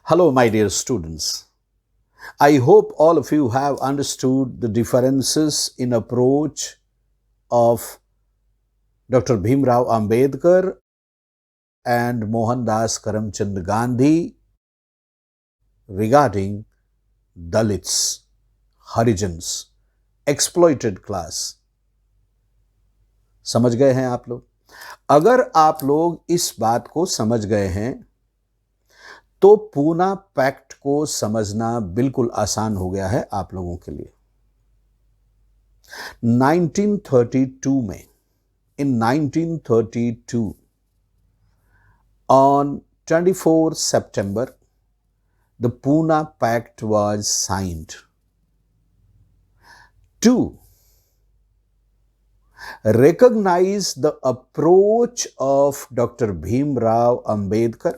Hello, my dear students. I hope all of you have understood the differences in approach of Dr. Bhimrao Ambedkar and Mohandas Karamchand Gandhi regarding Dalits, Harijans, exploited class. समझ गए हैं आप लोग? अगर आप लोग इस बात को समझ गए हैं तो पूना पैक्ट को समझना बिल्कुल आसान हो गया है आप लोगों के लिए। 1932 में, in 1932, on 24 September, the Puna Pact was signed to recognize the approach of Dr. Bhimrao Ambedkar,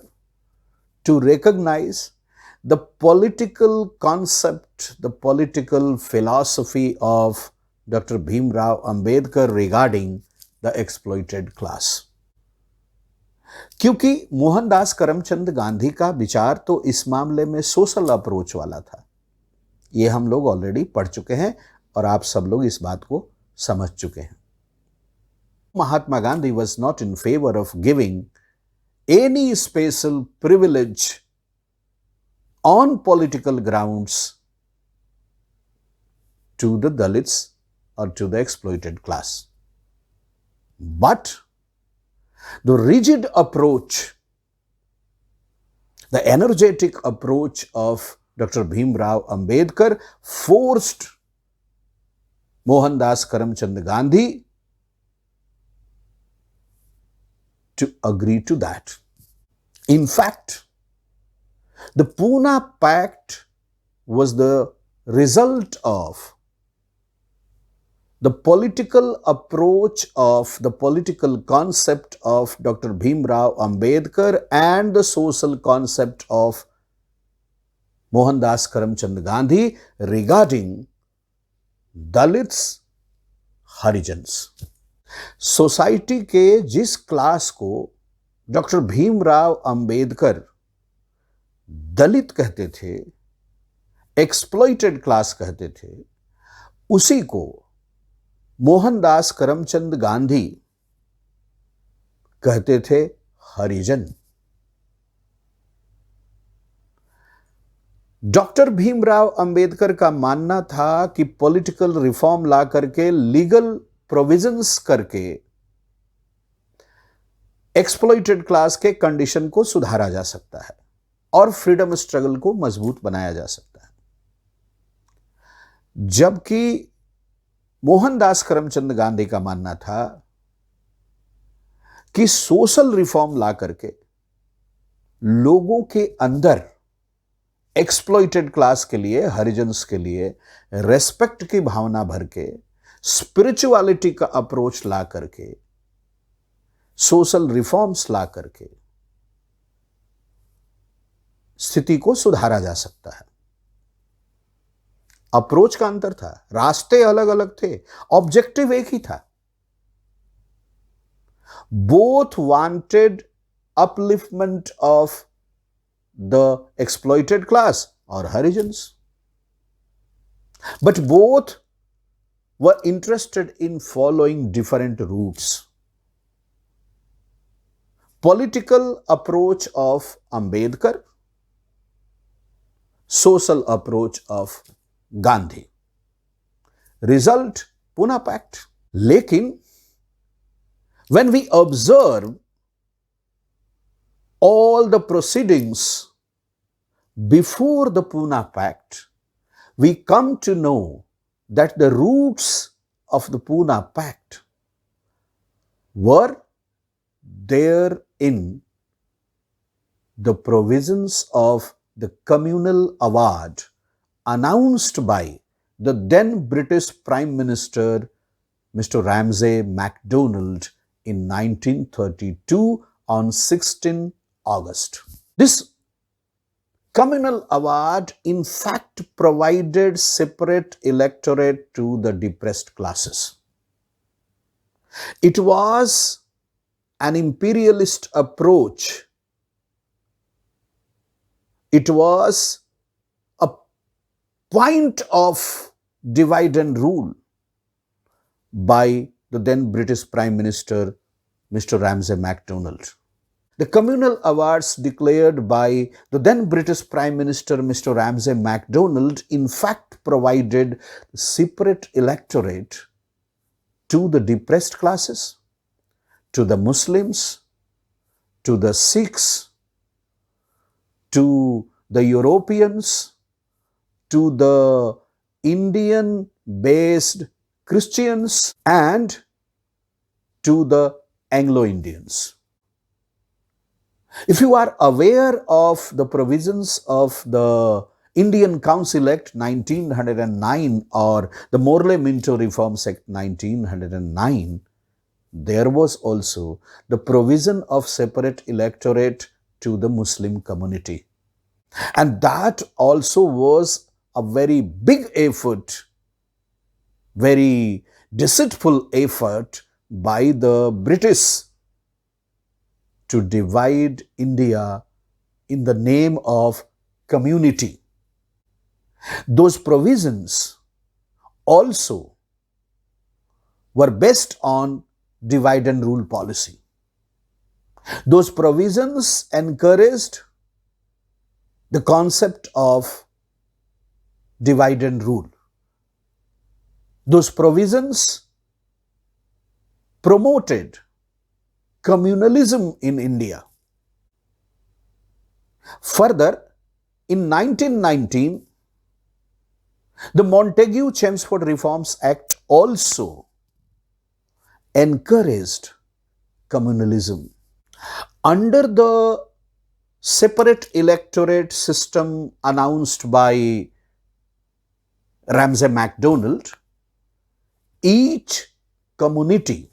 to recognize the political concept, the political philosophy of Dr. Bhimrao Ambedkar regarding the exploited class. क्योंकि मोहनदास करमचंद गांधी का विचार तो इस मामले में social approach वाला था, ये हम लोग ऑलरेडी पढ़ चुके हैं और आप सब लोग इस बात को समझ चुके हैं। Mahatma Gandhi was not in favor of giving any special privilege on political grounds to the Dalits or to the exploited class. But the rigid approach, the energetic approach of Dr. Bhimrao Ambedkar forced Mohandas Karamchand Gandhi to agree to that. In fact, the Puna Pact was the result of the political approach of the political concept of Dr. Bhimrao Ambedkar and the social concept of Mohandas Karamchand Gandhi regarding Dalits, Harijans. Society के जिस class को doctor Bhimrao Ambedkar दलित कहते थे, exploited class कहते थे, उसी को मोहनदास करमचंद गांधी कहते थे हरिजन। डॉक्टर भीमराव अंबेडकर का मानना था कि पॉलिटिकल रिफॉर्म ला करके, लीगल प्रोविजंस करके एक्सप्लॉइटेड क्लास के कंडीशन को सुधारा जा सकता है और फ्रीडम स्ट्रगल को मजबूत बनाया जा सकता है। जबकि मोहनदास करमचंद गांधी का मानना था कि सोशल रिफॉर्म ला करके लोगों के अंदर एक्सप्लॉइटेड क्लास के लिए, हरिजन्स के लिए रेस्पेक्ट की भावना भर के, स्पिरिचुअलिटी का अप्रोच ला करके, सोशल रिफॉर्म्स ला करके स्थिति को सुधारा जा सकता है। अप्रोच का अंतर था, रास्ते अलग अलग थे, ऑब्जेक्टिव एक ही था। Both wanted upliftment of the exploited class और Harijans, but both were interested in following different routes. Political approach of Ambedkar, social approach of Gandhi. Result, Puna Pact. लेकिन when we observe all the proceedings before the Puna Pact, we come to know that the roots of the Puna Pact were there in the provisions of the Communal Award announced by the then British Prime Minister Mr. Ramsay MacDonald in 1932 on 16 August. This Communal Award in fact provided separate electorate to the depressed classes. It was an imperialist approach It was a point of divide and rule by the then British Prime Minister, Mr. Ramsay MacDonald. The Communal Awards declared by the then British Prime Minister, Mr. Ramsay MacDonald, in fact provided separate electorate to the depressed classes, to the Muslims, to the Sikhs, to the Europeans, to the Indian-based Christians, and to the Anglo-Indians. If you are aware of the provisions of the Indian Council Act 1909 or the Morley-Minto Reforms Act 1909, there was also the provision of separate electorate to the Muslim community. And that also was a very big effort, very deceitful effort by the British to divide India in the name of community. Those provisions also were based on divide and rule policy. Those provisions encouraged the concept of divide and rule. Those provisions promoted communalism in India. Further, in 1919, the Montagu-Chelmsford Reforms Act also encouraged communalism. Under the separate electorate system announced by Ramsay MacDonald, each community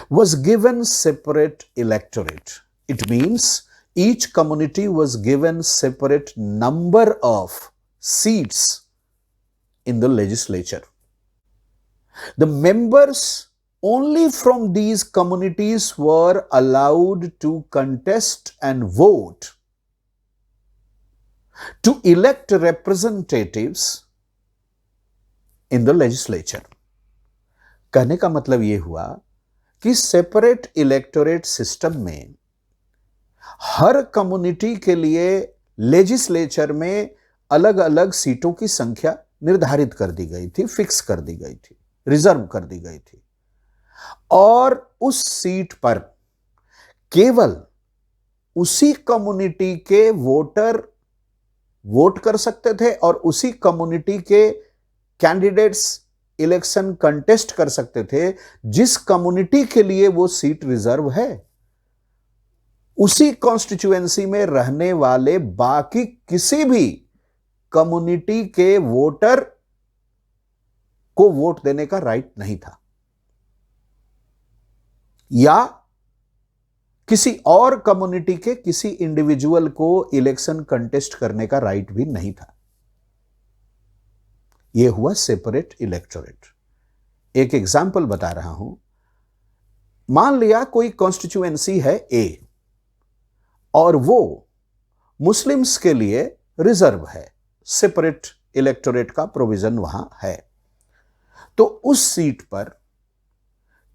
was given separate electorate. It means each community was given separate number of seats in the legislature. The members only from these communities were allowed to contest and vote to elect representatives in the legislature. कहने का मतलब ये हुआ कि separate electorate system में हर community के लिए legislature में अलग अलग सीटों की संख्या निर्धारित कर दी गई थी, फिक्स कर दी गई थी, रिजर्व कर दी गई थी, और उस सीट पर केवल उसी कम्युनिटी के वोटर वोट कर सकते थे और उसी कम्युनिटी के कैंडिडेट्स इलेक्शन कंटेस्ट कर सकते थे जिस कम्युनिटी के लिए वो सीट रिजर्व है। उसी कॉन्स्टिट्यूएंसी में रहने वाले बाकी किसी भी कम्युनिटी के वोटर को वोट देने का राइट नहीं था, या किसी और कम्युनिटी के किसी इंडिविजुअल को इलेक्शन कंटेस्ट करने का राइट भी नहीं था। यह हुआ सेपरेट इलेक्टोरेट। एक एग्जाम्पल बता रहा हूं। मान लिया कोई कॉन्स्टिट्यूएंसी है ए और वो मुस्लिम्स के लिए रिजर्व है, सेपरेट इलेक्टोरेट का प्रोविजन वहां है, तो उस सीट पर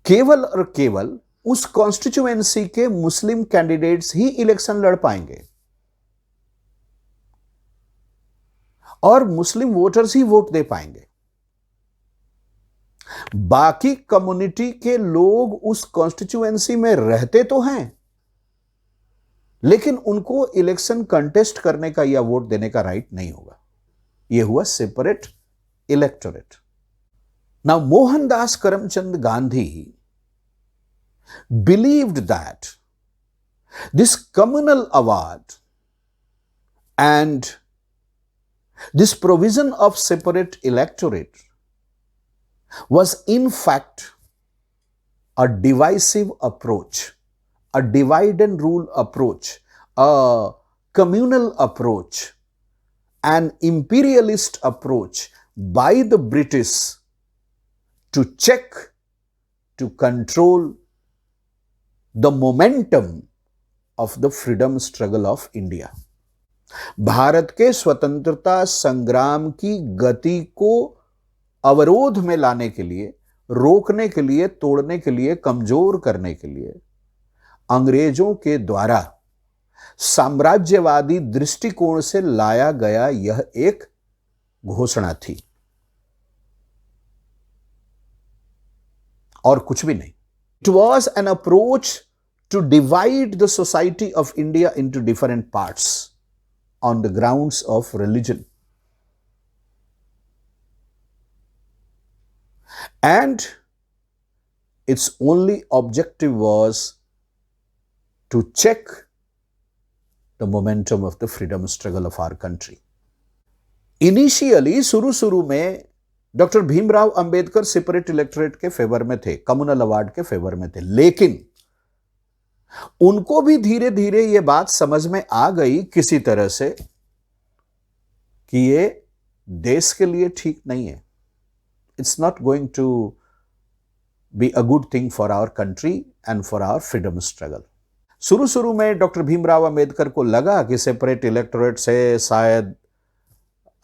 केवल और केवल उस कॉन्स्टिट्यूएंसी के मुस्लिम कैंडिडेट्स ही इलेक्शन लड़ पाएंगे और मुस्लिम वोटर्स ही वोट दे पाएंगे। बाकी कम्युनिटी के लोग उस कॉन्स्टिट्यूएंसी में रहते तो हैं, लेकिन उनको इलेक्शन कंटेस्ट करने का या वोट देने का राइट नहीं होगा। यह हुआ separate electorate. Now Mohandas Karamchand Gandhi believed that this communal award and this provision of separate electorate was in fact a divisive approach, a divide and rule approach, a communal approach, an imperialist approach by the British to check, to control the momentum of the freedom struggle of India. Bharat के स्वतंत्रता संग्राम की गति को अवरोध में लाने के लिए, रोकने के लिए, तोड़ने के लिए, कमजोर करने के लिए अंग्रेजों के द्वारा साम्राज्यवादी दृष्टिकोण से लाया गया यह एक घोषणा थी और कुछ भी नहीं। It was an approach to divide the society of India into different parts on the grounds of religion, and its only objective was to check the momentum of the freedom struggle of our country. Initially शुरू में doctor Bhimrao Ambedkar separate electorate के favour में थे, communal award के favour में थे, लेकिन उनको भी धीरे धीरे यह बात समझ में आ गई किसी तरह से कि ये देश के लिए ठीक नहीं है। It's not going to be a good thing for our country and for our freedom struggle. शुरू में डॉक्टर भीमराव अंबेडकर को लगा कि सेपरेट इलेक्टोरेट से शायद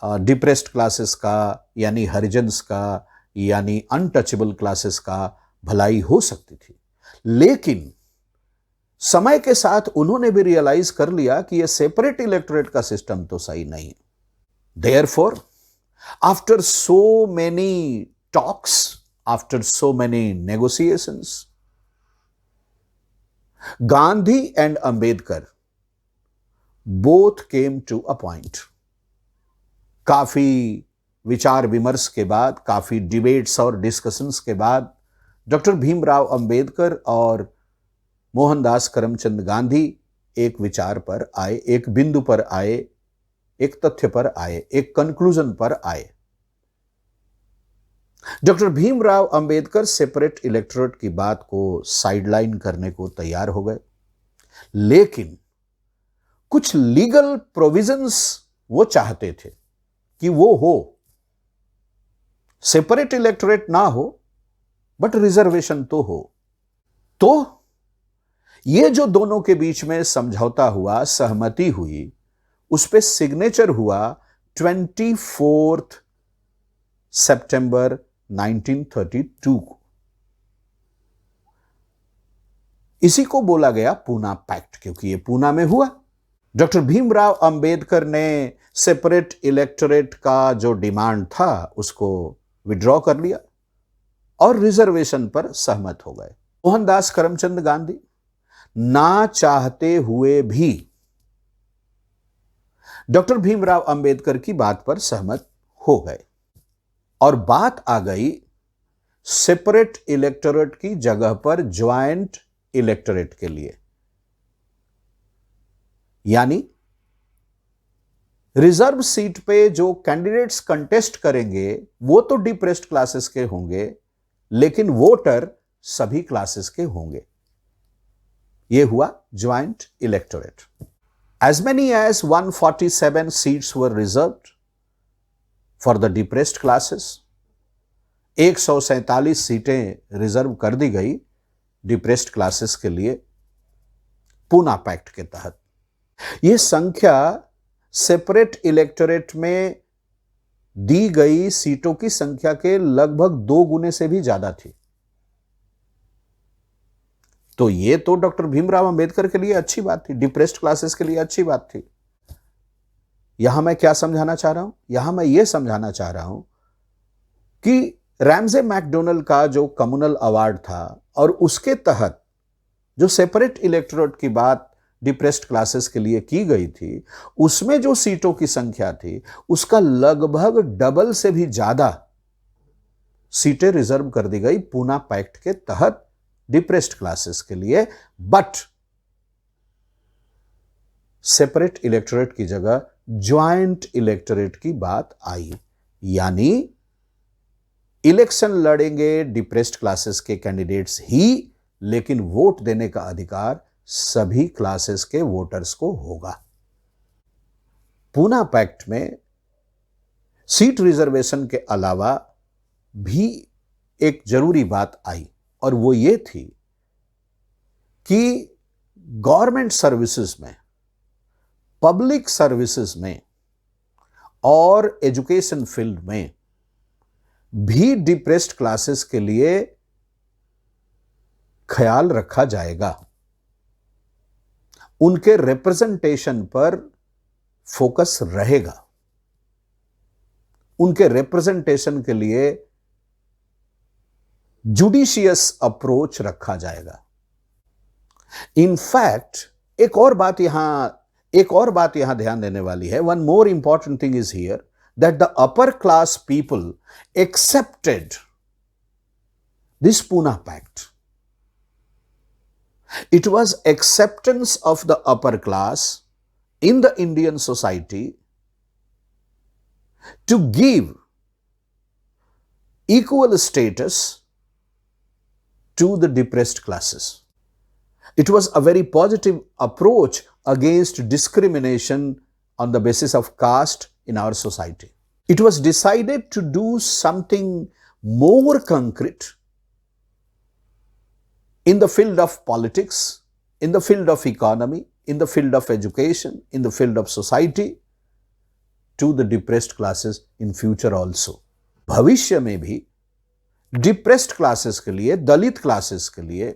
डिप्रेस्ड क्लासेस का, यानी हरिजन्स का, यानी अनटचेबल क्लासेस का भलाई हो सकती थी, लेकिन समय के साथ उन्होंने भी रियलाइज कर लिया कि यह सेपरेट इलेक्टोरेट का सिस्टम तो सही नहीं। Therefore, after so many talks, after so many negotiations, Gandhi and Ambedkar both came to a point. काफी विचार विमर्श के बाद, काफी डिबेट्स और डिस्कशंस के बाद डॉक्टर भीमराव अंबेडकर और मोहनदास करमचंद गांधी एक विचार पर आए, एक बिंदु पर आए, एक तथ्य पर आए, एक कंक्लूजन पर आए। Doctor Bhimrao Ambedkar separate electorate की बात को साइडलाइन करने को तैयार हो गए, लेकिन कुछ लीगल प्रोविजंस वो चाहते थे कि वो हो, सेपरेट इलेक्टोरेट ना हो बट रिजर्वेशन तो हो। तो ये जो दोनों के बीच में समझौता हुआ, सहमति हुई, उस पे सिग्नेचर हुआ 24 सितंबर 1932 को। इसी को बोला गया पूना पैक्ट, क्योंकि ये पूना में हुआ। डॉक्टर भीमराव अंबेडकर ने सेपरेट इलेक्टोरेट का जो डिमांड था उसको विड्रॉ कर लिया और रिजर्वेशन पर सहमत हो गए। मोहनदास करमचंद गांधी ना चाहते हुए भी डॉक्टर भीमराव अंबेडकर की बात पर सहमत हो गए और बात आ गई सेपरेट इलेक्टोरेट की जगह पर ज्वाइंट इलेक्टोरेट के लिए, यानी रिजर्व सीट पे जो कैंडिडेट्स कंटेस्ट करेंगे वो तो डिप्रेस्ड क्लासेस के होंगे, लेकिन वोटर सभी क्लासेस के होंगे। यह हुआ joint electorate. As many as 147 seats were reserved for the depressed classes. 147 सीटें रिजर्व कर दी गई डिप्रेस्ड क्लासेस के लिए पूना पैक्ट के तहत। यह संख्या सेपरेट इलेक्टोरेट में दी गई सीटों की संख्या के लगभग 2 गुने से भी ज्यादा थी। तो ये तो डॉक्टर भीमराव अंबेडकर के लिए अच्छी बात थी, डिप्रेस्ड क्लासेस के लिए अच्छी बात थी। यहां मैं क्या समझाना चाह रहा हूं? यहां मैं यह समझाना चाह रहा हूं कि रैमजे मैकडोनल्ड का जो कम्युनल अवार्ड था और उसके तहत जो सेपरेट इलेक्टोरेट की बात डिप्रेस्ड क्लासेस के लिए की गई थी, उसमें जो सीटों की संख्या थी उसका लगभग डबल से भी ज्यादा सीटें रिजर्व कर दी गई पूना पैक्ट के तहत डिप्रेस्ड क्लासेस के लिए। बट सेपरेट इलेक्टोरेट की जगह ज्वाइंट इलेक्टोरेट की बात आई, यानी इलेक्शन लड़ेंगे डिप्रेस्ड क्लासेस के कैंडिडेट्स ही, लेकिन वोट देने का अधिकार सभी क्लासेस के वोटर्स को होगा। पूना पैक्ट में सीट रिजर्वेशन के अलावा भी एक जरूरी बात आई और वो ये थी कि गवर्नमेंट सर्विसेज में, पब्लिक सर्विसेज में और एजुकेशन फील्ड में भी डिप्रेस्ड क्लासेस के लिए ख्याल रखा जाएगा। उनके रिप्रेजेंटेशन पर फोकस रहेगा, उनके रिप्रेजेंटेशन के लिए जुडिशियस अप्रोच रखा जाएगा। इनफैक्ट एक और बात यहां ध्यान देने वाली है। One more important thing is here that the upper class people accepted this Poona pact. It was acceptance of the upper class in the Indian society to give equal status to the depressed classes. It was a very positive approach against discrimination on the basis of caste in our society. It was decided to do something more concrete in the field of politics, in the field of economy, in the field of education, in the field of society to the depressed classes in future also. भविष्य में भी depressed classes के लिए, दलित classes के लिए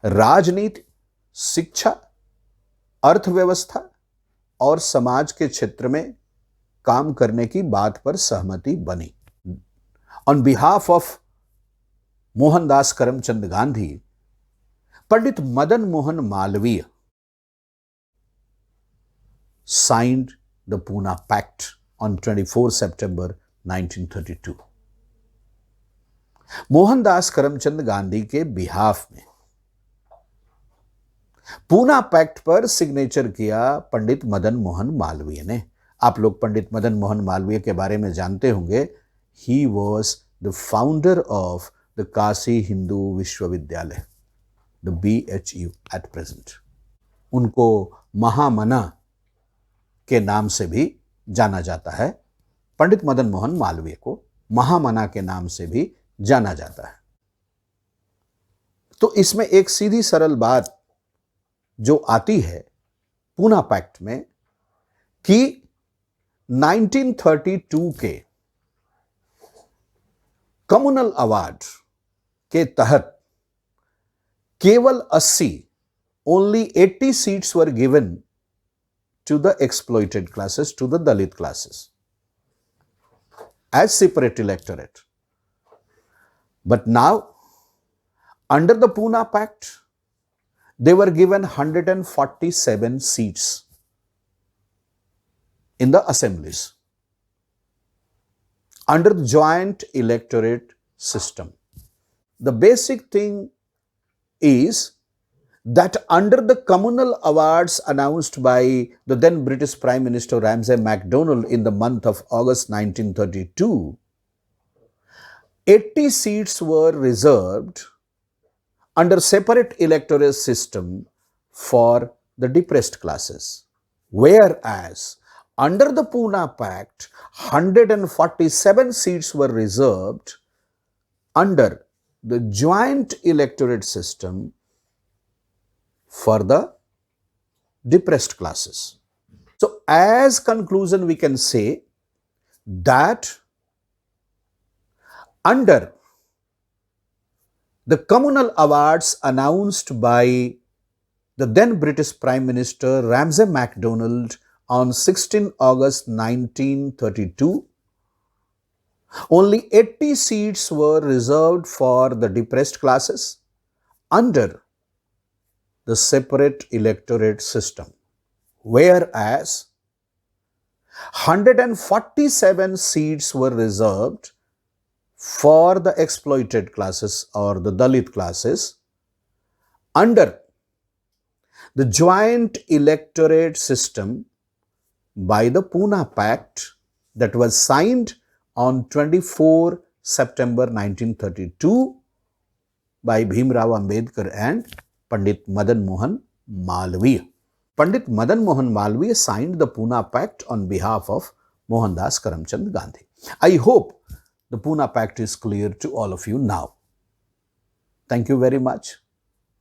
राजनीति, शिक्षा, अर्थव्यवस्था और समाज के क्षेत्र में काम करने की बात पर सहमति बनी। On behalf of Mohandas Karamchand Gandhi, Pandit Madan Mohan Malviya signed the Puna Pact on 24 September 1932. Mohandas Karamchand Gandhi के बिहाफ में पूना पैक्ट पर सिग्नेचर किया पंडित मदन मोहन मालवीय ने। आप लोग पंडित मदन मोहन मालवीय के बारे में जानते होंगे। He was the founder of the Kashi Hindu Vishwavidyalaya, the BHU at present. उनको महामना के नाम से भी जाना जाता है। पंडित मदन मोहन मालवीय को महामना के नाम से भी जाना जाता है। तो इसमें एक सीधी सरल बात जो आती है पूना पैक्ट में कि 1932 के कम्युनल अवार्ड के तहत केवल 80, only 80 seats were given to the exploited classes, to the Dalit classes as separate electorate. But now, under the Puna Pact, they were given 147 seats in the assemblies under the joint electorate system. The basic thing is that under the communal awards announced by the then British Prime Minister Ramsay MacDonald in the month of August 1932, 80 seats were reserved under separate electorate system for the depressed classes, whereas under the Puna Pact, 147 seats were reserved under the joint electorate system for the depressed classes. So, as conclusion, we can say that under the communal awards announced by the then British Prime Minister Ramsay MacDonald on 16 August 1932, only 80 seats were reserved for the depressed classes under the separate electorate system, whereas 147 seats were reserved for the exploited classes or the Dalit classes under the joint electorate system by the Puna Pact that was signed on 24 September 1932 by Bhimrao Ambedkar and Pandit Madan Mohan Malviya. Pandit Madan Mohan Malviya signed the Puna Pact on behalf of Mohandas Karamchand Gandhi. I hope the Puna Pact is clear to all of you now. Thank you very much.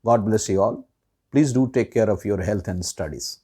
God bless you all. Please do take care of your health and studies.